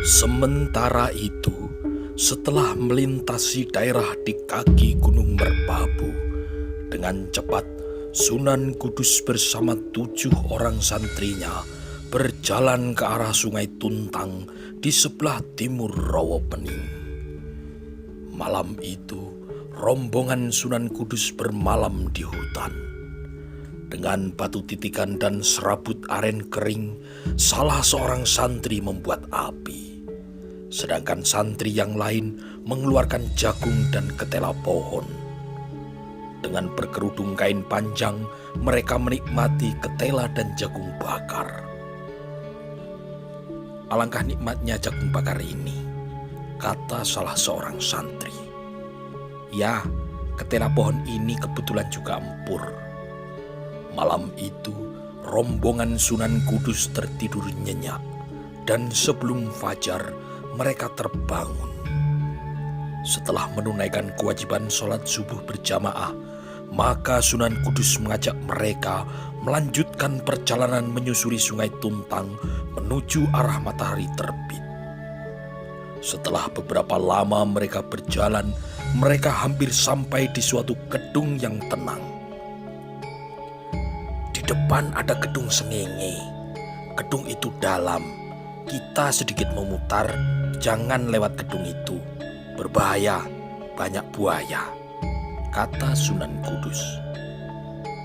Sementara itu, setelah melintasi daerah di kaki Gunung Merbabu, dengan cepat Sunan Kudus bersama 7 orang santrinya berjalan ke arah Sungai Tuntang di sebelah timur Rawapening. Malam itu, rombongan Sunan Kudus bermalam di hutan. Dengan batu titikan dan serabut aren kering, salah seorang santri membuat api. Sedangkan santri yang lain mengeluarkan jagung dan ketela pohon. Dengan berkerudung kain panjang, mereka menikmati ketela dan jagung bakar. Alangkah nikmatnya jagung bakar ini, kata salah seorang santri. Ya, ketela pohon ini kebetulan juga empur. Malam itu, rombongan Sunan Kudus tertidur nyenyak, dan sebelum fajar, mereka terbangun. Setelah menunaikan kewajiban sholat subuh berjamaah, maka Sunan Kudus mengajak mereka melanjutkan perjalanan menyusuri Sungai Tuntang menuju arah matahari terbit. Setelah beberapa lama mereka berjalan, mereka hampir sampai di suatu gedung yang tenang. Di depan ada gedung sengenge. Gedung itu dalam. Kita sedikit memutar, jangan lewat gedung itu. Berbahaya, banyak buaya, kata Sunan Kudus.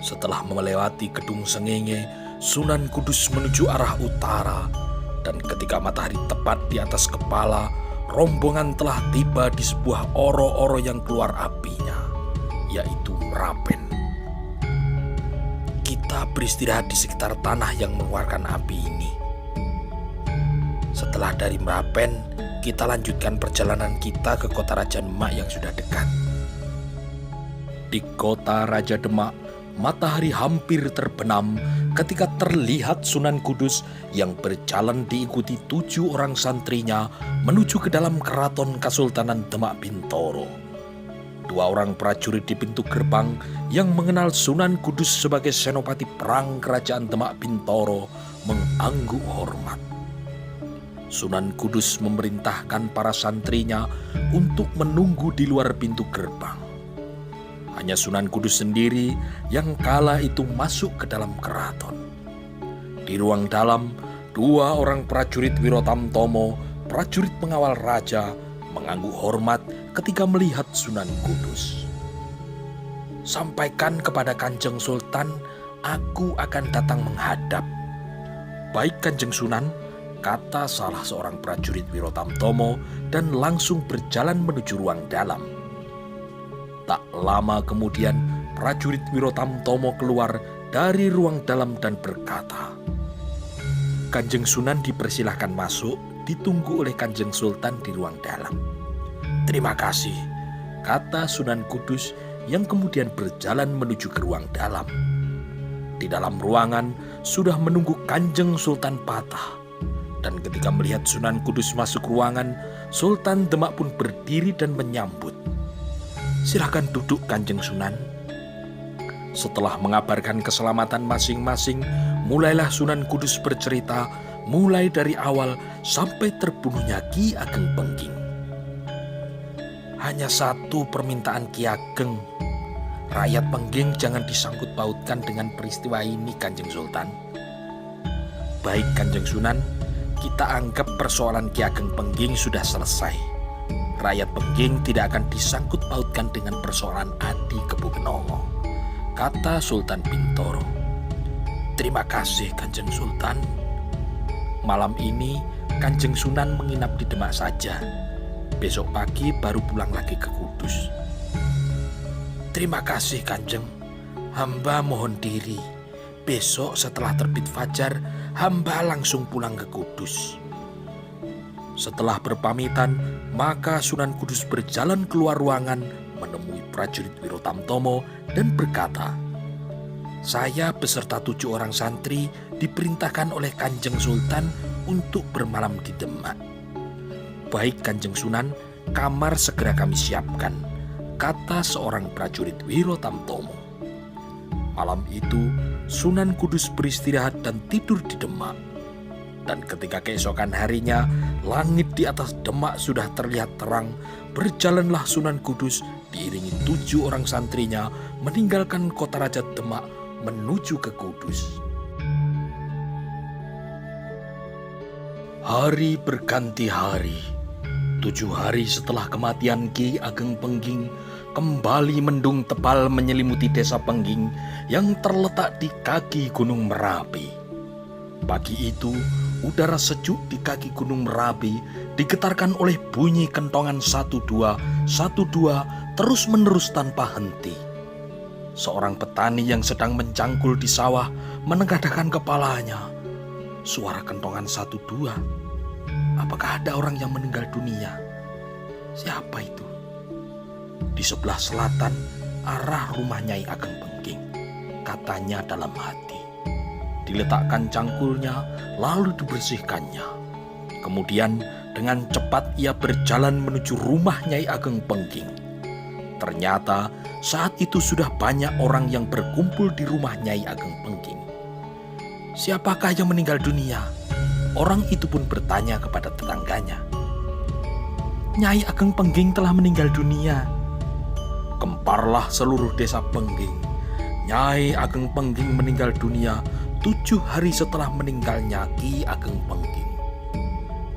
Setelah melewati gedung sengenge, Sunan Kudus menuju arah utara. Dan ketika matahari tepat di atas kepala, rombongan telah tiba di sebuah oro-oro yang keluar apinya, yaitu Merapen. Kita beristirahat di sekitar tanah yang mengeluarkan api ini. Setelah dari Merapen, kita lanjutkan perjalanan kita ke kota Raja Demak yang sudah dekat. Di kota Raja Demak, matahari hampir terbenam ketika terlihat Sunan Kudus yang berjalan diikuti 7 orang santrinya menuju ke dalam keraton Kesultanan Demak Bintoro. 2 orang prajurit di pintu gerbang yang mengenal Sunan Kudus sebagai senopati perang kerajaan Demak Bintoro mengangguk hormat. Sunan Kudus memerintahkan para santrinya untuk menunggu di luar pintu gerbang. Hanya Sunan Kudus sendiri yang kala itu masuk ke dalam keraton. Di ruang dalam, 2 orang prajurit Wirotamtomo, prajurit pengawal raja, mengangguk hormat ketika melihat Sunan Kudus. Sampaikan kepada Kanjeng Sultan, aku akan datang menghadap. Baik Kanjeng Sunan, kata salah seorang prajurit Wirotamtomo dan langsung berjalan menuju ruang dalam. Tak lama kemudian, prajurit Wirotamtomo keluar dari ruang dalam dan berkata, Kanjeng Sunan dipersilahkan masuk, ditunggu oleh Kanjeng Sultan di ruang dalam. Terima kasih, kata Sunan Kudus yang kemudian berjalan menuju ke ruang dalam. Di dalam ruangan sudah menunggu Kanjeng Sultan Patah. Dan ketika melihat Sunan Kudus masuk ruangan, Sultan Demak pun berdiri dan menyambut. Silahkan duduk Kanjeng Sunan. Setelah mengabarkan keselamatan masing-masing, mulailah Sunan Kudus bercerita mulai dari awal sampai terbunuhnya Ki Ageng Pengging. Hanya satu permintaan Ki Ageng, rakyat Pengging jangan disangkut pautkan dengan peristiwa ini Kanjeng Sultan. Baik Kanjeng Sunan, kita anggap persoalan Ki Ageng Pengging sudah selesai. Rakyat Pengging tidak akan disangkut pautkan dengan persoalan Adi Kebugenowo, kata Sultan Bintoro. Terima kasih Kanjeng Sultan. Malam ini Kanjeng Sunan menginap di Demak saja. Besok pagi baru pulang lagi ke Kudus. Terima kasih Kanjeng. Hamba mohon diri. Besok setelah terbit fajar, hamba langsung pulang ke Kudus. Setelah berpamitan, maka Sunan Kudus berjalan keluar ruangan menemui prajurit Wirotamtomo dan berkata, saya beserta 7 orang santri diperintahkan oleh Kanjeng Sultan untuk bermalam di Demak. Baik Kanjeng Sunan, kamar segera kami siapkan, kata seorang prajurit Wirotamtomo. Malam itu, Sunan Kudus beristirahat dan tidur di Demak. Dan ketika keesokan harinya, langit di atas Demak sudah terlihat terang, berjalanlah Sunan Kudus diiringi 7 orang santrinya meninggalkan kota Raja Demak menuju ke Kudus. Hari berganti hari. 7 hari setelah kematian Ki Ageng Pengging, kembali mendung tebal menyelimuti desa Pengging yang terletak di kaki Gunung Merapi. Pagi itu, udara sejuk di kaki Gunung Merapi digetarkan oleh bunyi kentongan 12, 12 terus-menerus tanpa henti. Seorang petani yang sedang mencangkul di sawah menengadahkan kepalanya. Suara kentongan 12. Apakah ada orang yang meninggal dunia? Siapa itu? Di sebelah selatan, arah rumah Nyai Ageng Pengging, katanya dalam hati. Diletakkan cangkulnya, lalu dibersihkannya. Kemudian dengan cepat ia berjalan menuju rumah Nyai Ageng Pengging. Ternyata saat itu sudah banyak orang yang berkumpul di rumah Nyai Ageng Pengging. Siapakah yang meninggal dunia? Orang itu pun bertanya kepada tetangganya. Nyai Ageng Pengging telah meninggal dunia. Gemparlah seluruh desa Pengging. Nyai Ageng Pengging meninggal dunia 7 hari setelah meninggalnya Ki Ageng Pengging.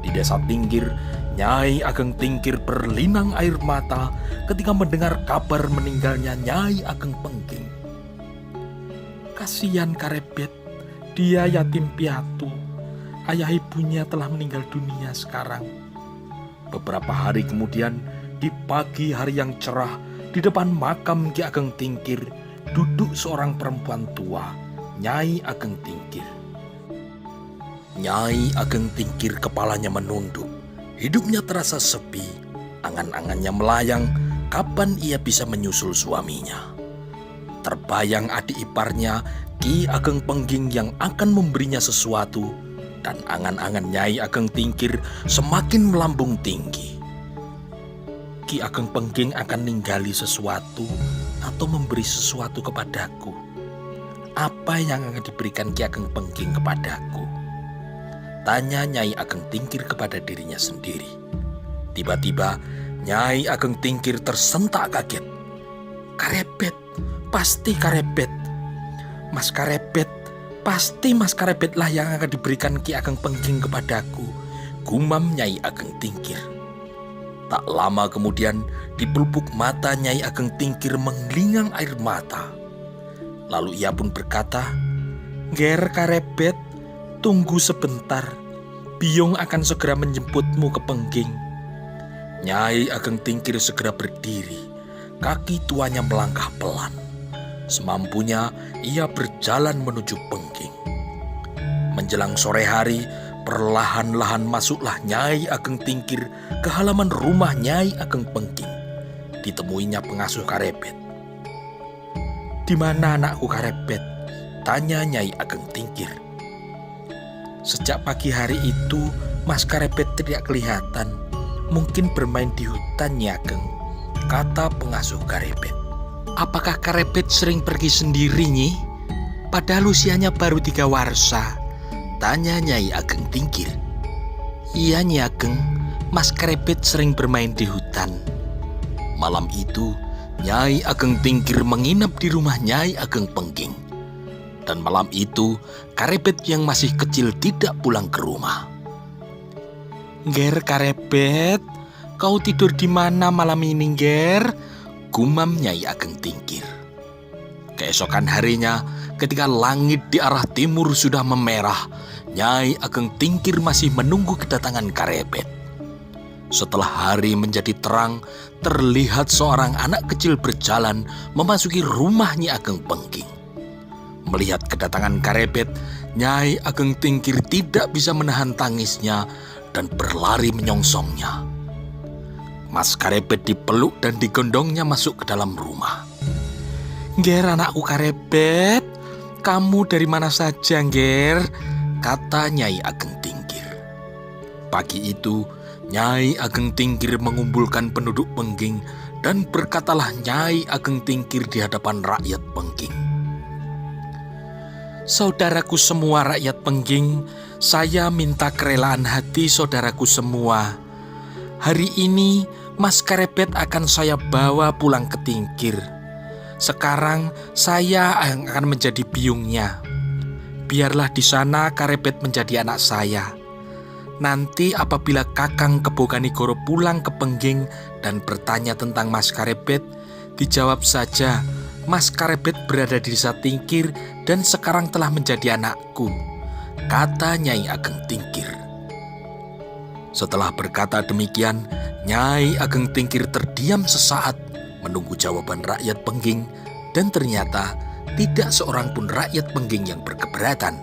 Di desa Tinggir, Nyai Ageng Tingkir berlinang air mata ketika mendengar kabar meninggalnya Nyai Ageng Pengging. Kasihan Karebet, dia yatim piatu. Ayah ibunya telah meninggal dunia sekarang. Beberapa hari kemudian, di pagi hari yang cerah, di depan makam Ki Ageng Tingkir, duduk seorang perempuan tua, Nyai Ageng Tingkir. Nyai Ageng Tingkir kepalanya menunduk, hidupnya terasa sepi, angan-angannya melayang, kapan ia bisa menyusul suaminya. Terbayang adik iparnya, Ki Ageng Pengging yang akan memberinya sesuatu, dan angan-angan Nyai Ageng Tingkir semakin melambung tinggi. Ki Ageng Pengging akan ninggali sesuatu atau memberi sesuatu kepadaku. Apa yang akan diberikan Ki Ageng Pengging kepadaku? Tanya Nyai Ageng Tingkir kepada dirinya sendiri. Tiba-tiba Nyai Ageng Tingkir tersentak kaget. Karebet, pasti Karebet. Mas Karebet, pasti Mas Karebet lah yang akan diberikan Ki Ageng Pengging kepadaku, gumam Nyai Ageng Tingkir. Tak lama kemudian di pelupuk mata Nyai Ageng Tingkir menggelingang air mata. Lalu ia pun berkata, Ger Karebet, tunggu sebentar, Biung akan segera menjemputmu ke Pengging. Nyai Ageng Tingkir segera berdiri, kaki tuanya melangkah pelan. Semampunya ia berjalan menuju Pengging. Menjelang sore hari, perlahan-lahan masuklah Nyai Ageng Tingkir ke halaman rumah Nyai Ageng Pengging. Ditemuinya pengasuh Karebet. Di mana anakku Karebet? Tanya Nyai Ageng Tingkir. Sejak pagi hari itu, Mas Karebet tidak kelihatan. Mungkin bermain di hutan, Nyai Ageng, kata pengasuh Karebet. Apakah Karebet sering pergi sendiri, Nyi? Padahal usianya baru 3 warsa. Tanya Nyai Ageng Tingkir. Iya, Nyai Ageng, Mas Karebet sering bermain di hutan. Malam itu, Nyai Ageng Tingkir menginap di rumah Nyai Ageng Pengging. Dan malam itu, Karebet yang masih kecil tidak pulang ke rumah. Ger Karebet, kau tidur di mana malam ini, Ger? Gumam Nyai Ageng Tingkir. Keesokan harinya, ketika langit di arah timur sudah memerah, Nyai Ageng Tingkir masih menunggu kedatangan Karebet. Setelah hari menjadi terang, terlihat seorang anak kecil berjalan memasuki rumah Nyai Ageng Pengging. Melihat kedatangan Karebet, Nyai Ageng Tingkir tidak bisa menahan tangisnya dan berlari menyongsongnya. Mas Karebet dipeluk dan digondongnya masuk ke dalam rumah. Ger, anakku Karebet, kamu dari mana saja, Ger? Kata Nyai Ageng Tingkir. Pagi itu, Nyai Ageng Tingkir mengumpulkan penduduk Pengging dan berkatalah Nyai Ageng Tingkir di hadapan rakyat Pengging. Saudaraku semua rakyat Pengging, Saya minta kerelaan hati saudaraku semua. Hari ini Mas Karebet akan saya bawa pulang ke Tingkir. Sekarang saya akan menjadi biungnya. Biarlah di sana Karebet menjadi anak saya. Nanti apabila Kakang Keboganigoro pulang ke Pengging dan bertanya tentang Mas Karebet, dijawab saja, Mas Karebet berada di desa Tingkir dan sekarang telah menjadi anakku, kata Nyai Ageng Tingkir. Setelah berkata demikian, Nyai Ageng Tingkir terdiam sesaat menunggu jawaban rakyat Pengging, dan ternyata tidak seorang pun rakyat Pengging yang berkeberatan.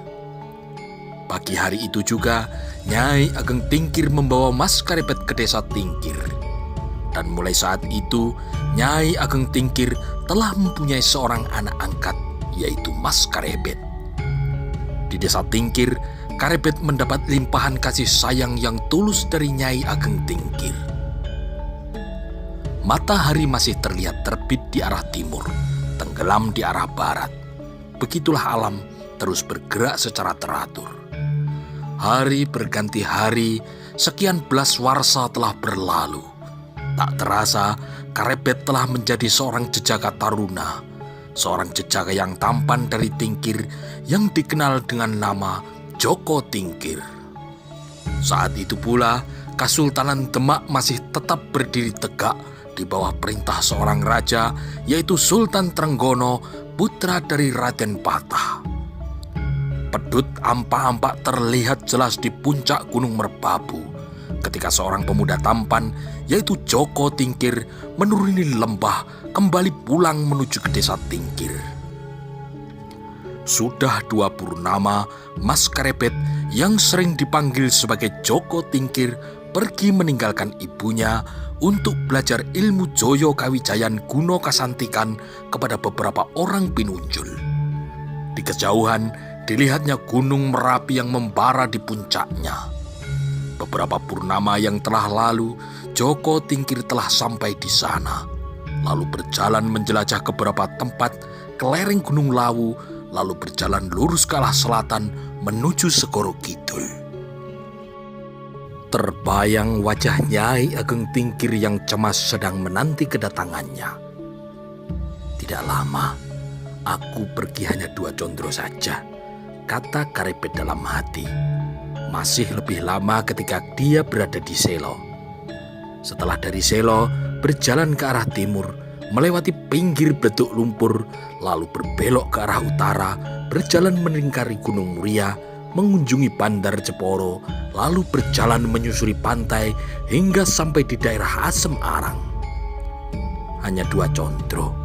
Pagi hari itu juga, Nyai Ageng Tingkir membawa Mas Karebet ke desa Tingkir. Dan mulai saat itu, Nyai Ageng Tingkir telah mempunyai seorang anak angkat, yaitu Mas Karebet. Di desa Tingkir, Karebet mendapat limpahan kasih sayang yang tulus dari Nyai Ageng Tingkir. Matahari masih terlihat terbit di arah timur, tenggelam di arah barat. Begitulah alam terus bergerak secara teratur. Hari berganti hari, sekian belas warsa telah berlalu. Tak terasa, Karebet telah menjadi seorang jejaka taruna, seorang jejaka yang tampan dari Tingkir yang dikenal dengan nama Joko Tingkir. Saat itu pula, Kasultanan Demak masih tetap berdiri tegak di bawah perintah seorang raja, yaitu Sultan Trenggono, putra dari Raden Patah. Pedut ampak-ampak terlihat jelas di puncak Gunung Merbabu ketika seorang pemuda tampan, yaitu Joko Tingkir, menuruni lembah kembali pulang menuju ke desa Tingkir. Sudah 2 purnama, Mas Karebet yang sering dipanggil sebagai Joko Tingkir pergi meninggalkan ibunya untuk belajar ilmu Joyo Kawijayan Guno Kasantikan kepada beberapa orang pinunjul. Di kejauhan, dilihatnya Gunung Merapi yang membara di puncaknya. Beberapa purnama yang telah lalu, Joko Tingkir telah sampai di sana, lalu berjalan menjelajah ke beberapa tempat ke lereng Gunung Lawu, lalu berjalan lurus ke arah selatan menuju Segoro Kidul. Terbayang wajah Nyai Ageng Tingkir yang cemas sedang menanti kedatangannya. Tidak lama, aku pergi hanya 2 condro saja, kata Karebet dalam hati. Masih lebih lama ketika dia berada di Selo. Setelah dari Selo, berjalan ke arah timur, melewati pinggir betuk lumpur, lalu berbelok ke arah utara, berjalan melingkari Gunung Muria, mengunjungi Bandar Jeporo, lalu berjalan menyusuri pantai hingga sampai di daerah Asem Arang. Hanya 2 condro,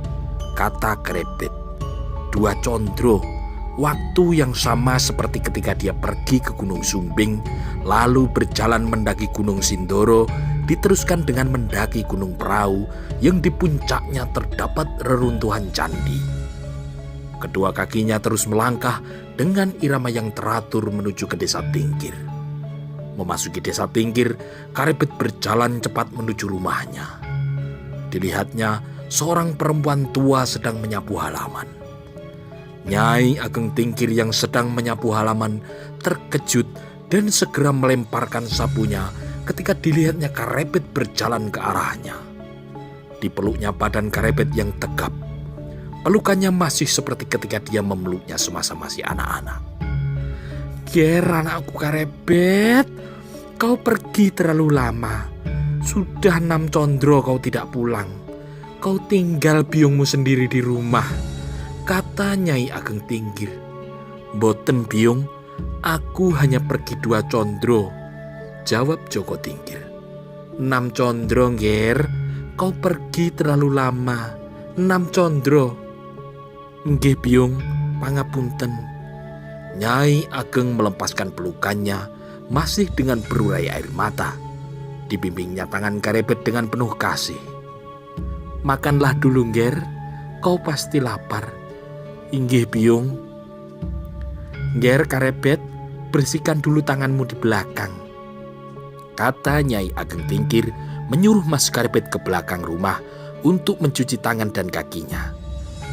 kata Karebet. 2 condro, waktu yang sama seperti ketika dia pergi ke Gunung Sumbing, lalu berjalan mendaki Gunung Sindoro, diteruskan dengan mendaki Gunung Perahu yang di puncaknya terdapat reruntuhan candi. Kedua kakinya terus melangkah dengan irama yang teratur menuju ke desa Tingkir. Memasuki desa Tingkir, Karebet berjalan cepat menuju rumahnya. Dilihatnya seorang perempuan tua sedang menyapu halaman. Nyai Ageng Tingkir yang sedang menyapu halaman terkejut dan segera melemparkan sapunya ketika dilihatnya Karebet berjalan ke arahnya. Dipeluknya badan Karebet yang tegap. Pelukannya masih seperti ketika dia memeluknya semasa masih anak-anak. "Ger, anakku Karebet, kau pergi terlalu lama. Sudah 6 condro kau tidak pulang. Kau tinggal biungmu sendiri di rumah," kata Nyai Ageng Tingkir. "Boten biung, aku hanya pergi 2 condro," jawab Joko Tingkir. "6 condro, Ger, kau pergi terlalu lama. 6 condro." "Nggih biung, pangapunten." Nyai Ageng melepaskan pelukannya, masih dengan berurai air mata. Dibimbingnya tangan Karebet dengan penuh kasih. "Makanlah dulu, Ger, kau pasti lapar." "Inggih biung." "Ger Karebet, bersihkan dulu tanganmu di belakang," kata Nyai Ageng Tingkir, menyuruh Mas Karebet ke belakang rumah untuk mencuci tangan dan kakinya.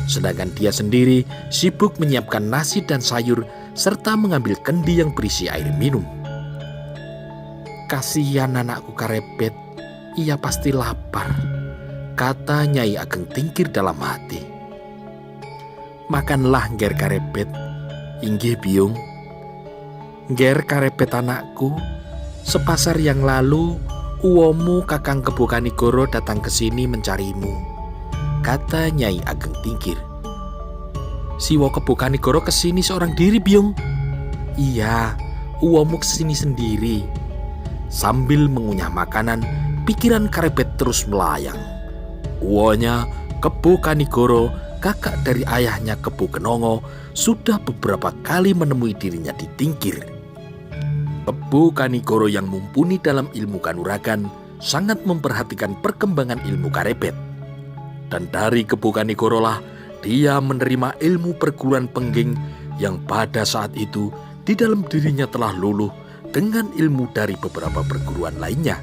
Sedangkan dia sendiri sibuk menyiapkan nasi dan sayur serta mengambil kendi yang berisi air minum. "Kasihan anakku Karebet, ia pasti lapar," kata Nyai Ageng Tingkir dalam hati. "Makanlah Ngger Karebet." "Inggih Biung." "Ngger Karebet anakku, sepasar yang lalu uwomu Kakang Kebo Kanigoro datang ke sini mencarimu," kata Nyai Ageng Tingkir. "Siwo Kebo Kanigoro kesini seorang diri, Biung?" "Iya, uwomu kesini sendiri." Sambil mengunyah makanan, pikiran Karebet terus melayang. Uwonya Kebo Kanigoro, kakak dari ayahnya Kebo Kenongo, sudah beberapa kali menemui dirinya di Tingkir. Kebo Kanigoro yang mumpuni dalam ilmu kanuragan sangat memperhatikan perkembangan ilmu Karebet. Dan dari Kebo Kanigoro lah dia menerima ilmu perguruan pengging yang pada saat itu di dalam dirinya telah luluh dengan ilmu dari beberapa perguruan lainnya.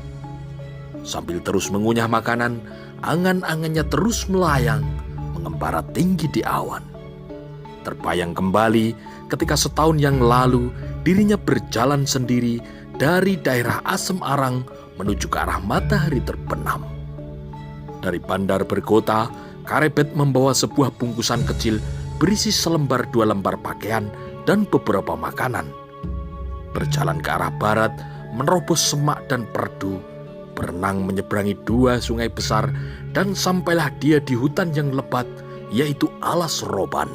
Sambil terus mengunyah makanan, angan-angannya terus melayang, mengembara tinggi di awan. Terbayang kembali ketika setahun yang lalu dirinya berjalan sendiri dari daerah Asem Arang menuju ke arah matahari terbenam. Dari bandar berkota, Karebet membawa sebuah bungkusan kecil berisi selembar 2 lembar pakaian dan beberapa makanan. Berjalan ke arah barat, menerobos semak dan perdu, berenang menyeberangi 2 sungai besar, dan sampailah dia di hutan yang lebat, yaitu Alas Roban.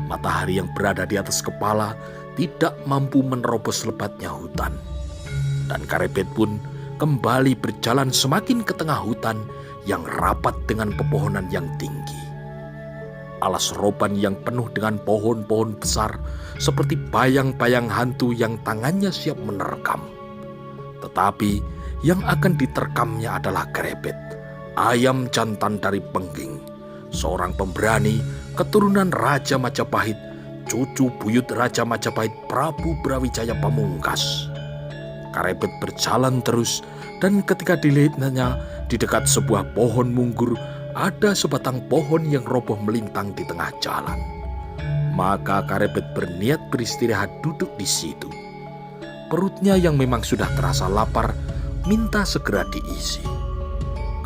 Matahari yang berada di atas kepala tidak mampu menerobos lebatnya hutan. Dan Karebet pun kembali berjalan semakin ke tengah hutan yang rapat dengan pepohonan yang tinggi. Alas Roban yang penuh dengan pohon-pohon besar seperti bayang-bayang hantu yang tangannya siap menerkam. Tetapi yang akan diterkamnya adalah Karebet, ayam jantan dari Pengging, seorang pemberani keturunan Raja Majapahit, cucu buyut Raja Majapahit Prabu Brawijaya Pamungkas. Karebet berjalan terus, dan ketika dilihatnya di dekat sebuah pohon munggur, ada sebatang pohon yang roboh melintang di tengah jalan. Maka Karebet berniat beristirahat duduk di situ. Perutnya yang memang sudah terasa lapar minta segera diisi.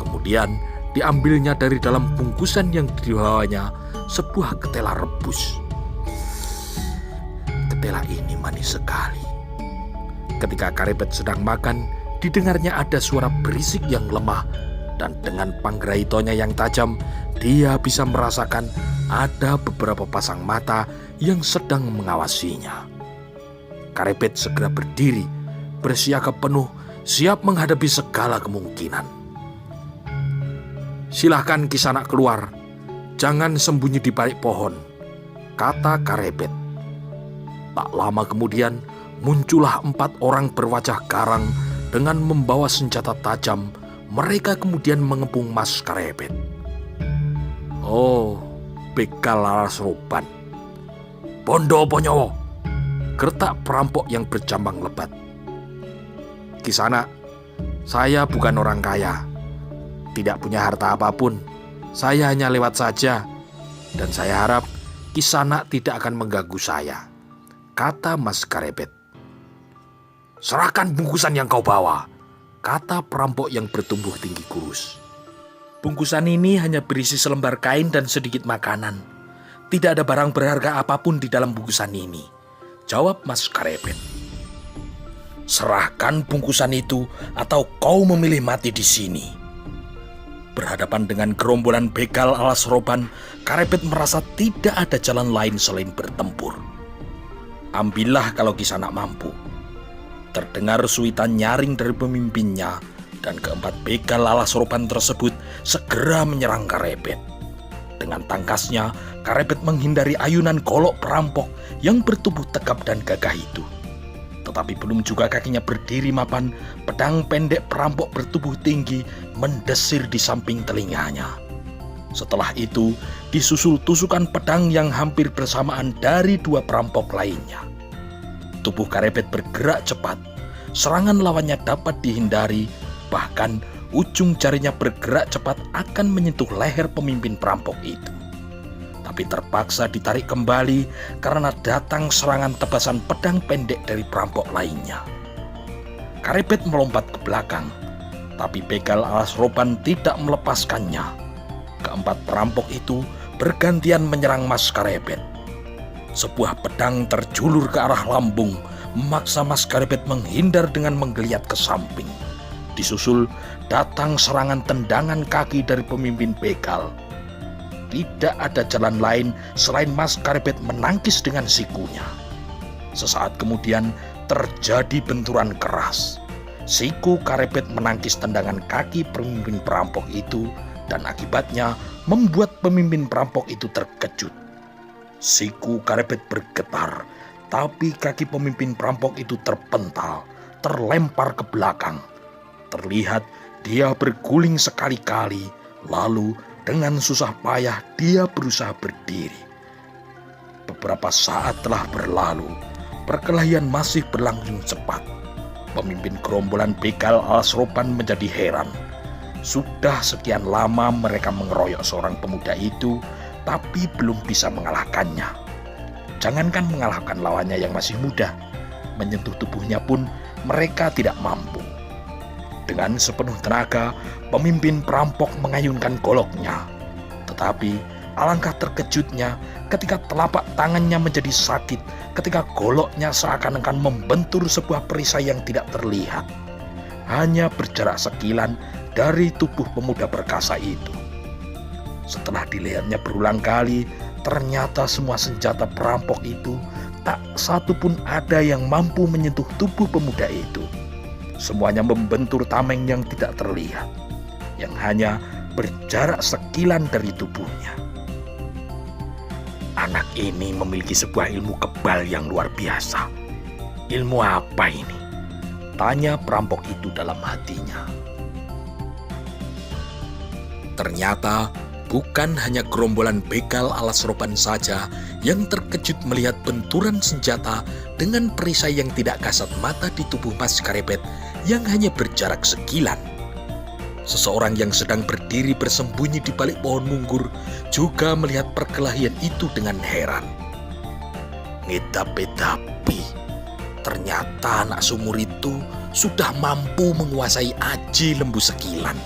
Kemudian diambilnya dari dalam bungkusan yang dibawanya sebuah ketela rebus. Ketela ini manis sekali. Ketika Karebet sedang makan, didengarnya ada suara berisik yang lemah, dan dengan panggraitonya yang tajam, dia bisa merasakan ada beberapa pasang mata yang sedang mengawasinya. Karebet segera berdiri, bersiaga penuh, siap menghadapi segala kemungkinan. "Silahkan Kisanak keluar, jangan sembunyi di balik pohon," kata Karebet. Tak lama kemudian, muncullah 4 orang berwajah garang dengan membawa senjata tajam. Mereka kemudian mengepung Mas Karebet. "Oh, begal Alas Roban. Bondo Ponyowo," gertak perampok yang berjambang lebat. "Kisanak, saya bukan orang kaya, tidak punya harta apapun. Saya hanya lewat saja, dan saya harap Kisanak tidak akan mengganggu saya," kata Mas Karebet. "Serahkan bungkusan yang kau bawa," kata perampok yang bertumbuh tinggi kurus. "Bungkusan ini hanya berisi selembar kain dan sedikit makanan. Tidak ada barang berharga apapun di dalam bungkusan ini," jawab Mas Karebet. "Serahkan bungkusan itu atau kau memilih mati di sini." Berhadapan dengan gerombolan begal Alas Roban, Karebet merasa tidak ada jalan lain selain bertempur. "Ambillah kalau Kisanak mampu." Terdengar suitan nyaring dari pemimpinnya, dan keempat begal Alas Roban tersebut segera menyerang Karebet. Dengan tangkasnya, Karebet menghindari ayunan golok perampok yang bertubuh tegap dan gagah itu. Tetapi belum juga kakinya berdiri mapan, pedang pendek perampok bertubuh tinggi mendesir di samping telinganya. Setelah itu, disusul tusukan pedang yang hampir bersamaan dari 2 perampok lainnya. Tubuh Karebet bergerak cepat, serangan lawannya dapat dihindari, bahkan ujung jarinya bergerak cepat akan menyentuh leher pemimpin perampok itu. tapi terpaksa ditarik kembali karena datang serangan tebasan pedang pendek dari perampok lainnya. Karebet melompat ke belakang, tapi begal alas roban tidak melepaskannya. Keempat perampok itu bergantian menyerang Mas Karebet. Sebuah pedang terjulur ke arah lambung, memaksa Mas Karebet menghindar dengan menggeliat ke samping. Disusul datang serangan tendangan kaki dari pemimpin begal. Tidak ada jalan lain selain Mas Karebet menangkis dengan sikunya. Sesaat kemudian terjadi benturan keras. Siku Karebet menangkis tendangan kaki pemimpin perampok itu dan akibatnya membuat pemimpin perampok itu terkejut. Siku Karebet bergetar, tapi kaki pemimpin perampok itu terpental, terlempar ke belakang. Terlihat dia berguling sekali-kali, lalu dengan susah payah dia berusaha berdiri. Beberapa saat telah berlalu, perkelahian masih berlangsung cepat. Pemimpin gerombolan begal alas roban menjadi heran. Sudah sekian lama mereka mengeroyok seorang pemuda itu, tapi belum bisa mengalahkannya. Jangankan mengalahkan lawannya yang masih muda, menyentuh tubuhnya pun mereka tidak mampu. Dengan sepenuh tenaga, pemimpin perampok mengayunkan goloknya. Tetapi alangkah terkejutnya ketika telapak tangannya menjadi sakit, ketika goloknya seakan-akan membentur sebuah perisai yang tidak terlihat. Hanya berjarak sekilan dari tubuh pemuda perkasa itu. Setelah dilihatnya berulang kali, ternyata semua senjata perampok itu tak satu pun ada yang mampu menyentuh tubuh pemuda itu. Semuanya membentur tameng yang tidak terlihat, yang hanya berjarak sekilan dari tubuhnya. Anak ini memiliki sebuah ilmu kebal yang luar biasa. Ilmu apa ini? Tanya perampok itu dalam hatinya. Ternyata bukan hanya gerombolan begal alas roban saja yang terkejut melihat benturan senjata dengan perisai yang tidak kasat mata di tubuh Mas Karebet yang hanya berjarak sekilan. Seseorang yang sedang berdiri bersembunyi di balik pohon munggur juga melihat perkelahian itu dengan heran. Ngedapi-dapi, ternyata anak sumur itu sudah mampu menguasai aji lembu sekilan,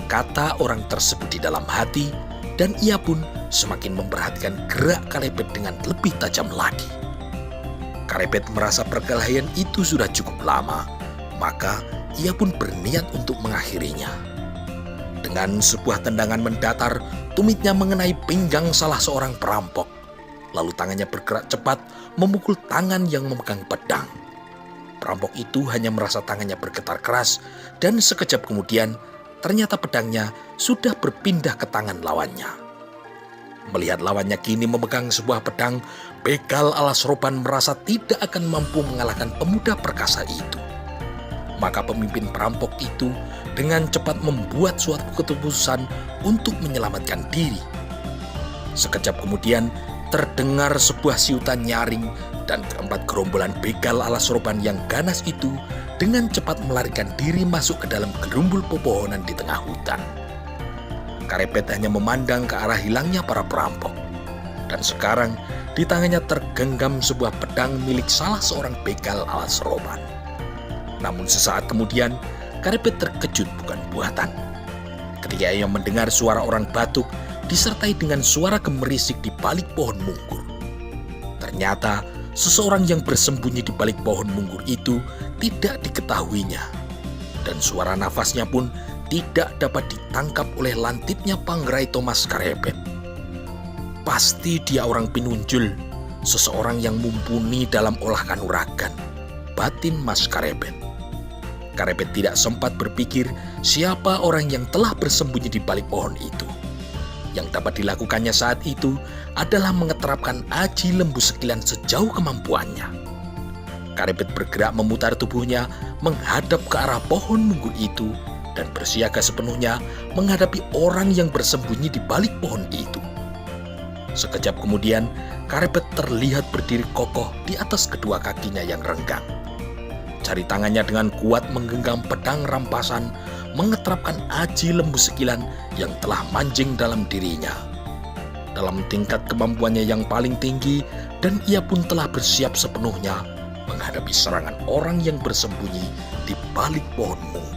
kata orang tersebut di dalam hati, dan ia pun semakin memperhatikan gerak Karebet dengan lebih tajam lagi. Karebet merasa perkelahian itu sudah cukup lama, maka ia pun berniat untuk mengakhirinya. Dengan sebuah tendangan mendatar, tumitnya mengenai pinggang salah seorang perampok. Lalu tangannya bergerak cepat memukul tangan yang memegang pedang. Perampok itu hanya merasa tangannya bergetar keras, dan sekejap kemudian ternyata pedangnya sudah berpindah ke tangan lawannya. Melihat lawannya kini memegang sebuah pedang, begal alas roban merasa tidak akan mampu mengalahkan pemuda perkasa itu. Maka pemimpin perampok itu dengan cepat membuat suatu keputusan untuk menyelamatkan diri. Sekejap kemudian terdengar sebuah siutan nyaring dan keempat gerombolan begal alas roban yang ganas itu dengan cepat melarikan diri masuk ke dalam gerumbul pepohonan di tengah hutan. Karebet hanya memandang ke arah hilangnya para perampok. Dan sekarang di tangannya tergenggam sebuah pedang milik salah seorang begal alas roban. Namun sesaat kemudian, Karebet terkejut bukan buatan. Ketika ia mendengar suara orang batuk disertai dengan suara gemerisik di balik pohon munggur. Ternyata seseorang yang bersembunyi di balik pohon munggur itu tidak diketahuinya. Dan suara nafasnya pun tidak dapat ditangkap oleh lantipnya panggerai Thomas Karebet. Pasti dia orang pinunjul, seseorang yang mumpuni dalam olah kanuragan, batin Mas Karebet. Karebet tidak sempat berpikir siapa orang yang telah bersembunyi di balik pohon itu. Yang dapat dilakukannya saat itu adalah mengeterapkan aji lembu sekilan sejauh kemampuannya. Karebet bergerak memutar tubuhnya menghadap ke arah pohon munggur itu dan bersiaga sepenuhnya menghadapi orang yang bersembunyi di balik pohon itu. Sekejap kemudian, Karebet terlihat berdiri kokoh di atas kedua kakinya yang renggang. Jari tangannya dengan kuat menggenggam pedang rampasan, mengeterapkan aji lembu sekilan yang telah manjing dalam dirinya. dalam tingkat kemampuannya yang paling tinggi, dan ia pun telah bersiap sepenuhnya menghadapi serangan orang yang bersembunyi di balik pohon mungu.